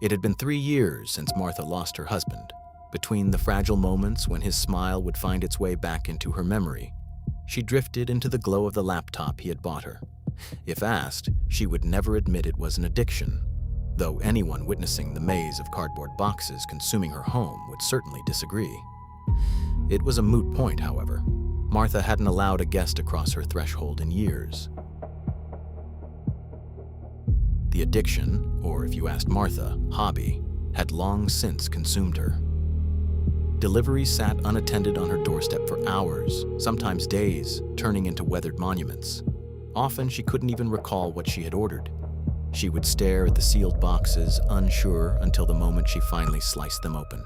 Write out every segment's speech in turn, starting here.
It had been 3 years since Martha lost her husband. Between the fragile moments when his smile would find its way back into her memory, she drifted into the glow of the laptop he had bought her. If asked, she would never admit it was an addiction, though anyone witnessing the maze of cardboard boxes consuming her home would certainly disagree. It was a moot point, however. Martha hadn't allowed a guest across her threshold in years. The addiction, or if you asked Martha, hobby, had long since consumed her. Deliveries sat unattended on her doorstep for hours, sometimes days, turning into weathered monuments. Often she couldn't even recall what she had ordered. She would stare at the sealed boxes, unsure until the moment she finally sliced them open.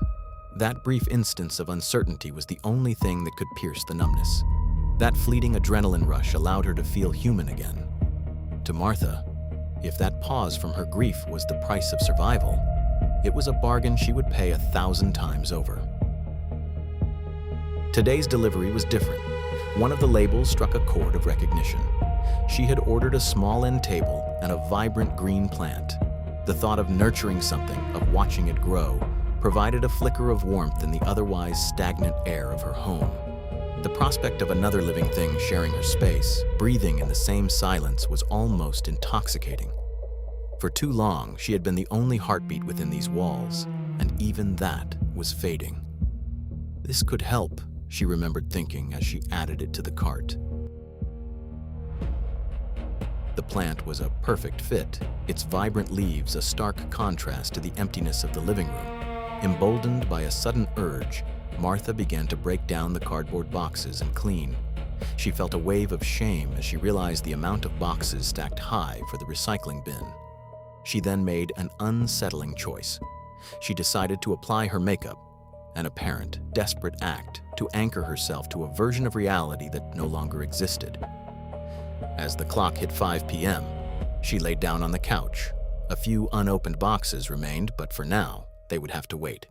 That brief instance of uncertainty was the only thing that could pierce the numbness. That fleeting adrenaline rush allowed her to feel human again. To Martha, if that pause from her grief was the price of survival, it was a bargain she would pay 1,000 times over. Today's delivery was different. One of the labels struck a chord of recognition. She had ordered a small end table and a vibrant green plant. The thought of nurturing something, of watching it grow, provided a flicker of warmth in the otherwise stagnant air of her home. The prospect of another living thing sharing her space, breathing in the same silence, was almost intoxicating. For too long, she had been the only heartbeat within these walls, and even that was fading. This could help, she remembered thinking as she added it to the cart. The plant was a perfect fit, its vibrant leaves a stark contrast to the emptiness of the living room. Emboldened by a sudden urge, Martha began to break down the cardboard boxes and clean. She felt a wave of shame as she realized the amount of boxes stacked high for the recycling bin. She then made an unsettling choice. She decided to apply her makeup, an apparent, desperate act to anchor herself to a version of reality that no longer existed. As the clock hit 5 p.m., she laid down on the couch. A few unopened boxes remained, but for now, they would have to wait.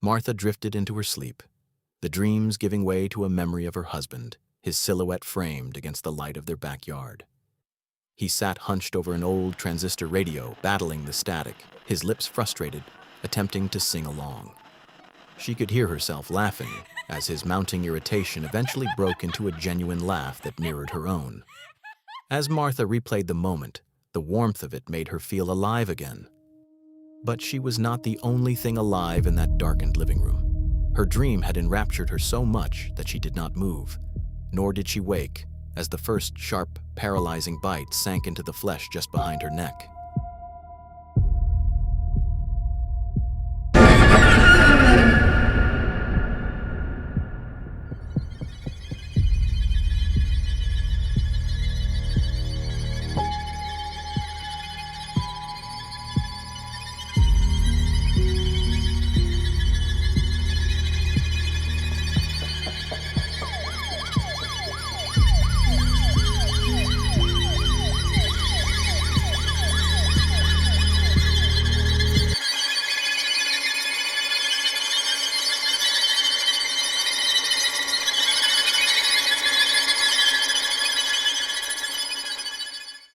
Martha drifted into her sleep, the dreams giving way to a memory of her husband, his silhouette framed against the light of their backyard. He sat hunched over an old transistor radio, battling the static, his lips frustrated, attempting to sing along. She could hear herself laughing as his mounting irritation eventually broke into a genuine laugh that mirrored her own. As Martha replayed the moment, the warmth of it made her feel alive again. But she was not the only thing alive in that darkened living room. Her dream had enraptured her so much that she did not move, nor did she wake as the first sharp, paralyzing bite sank into the flesh just behind her neck.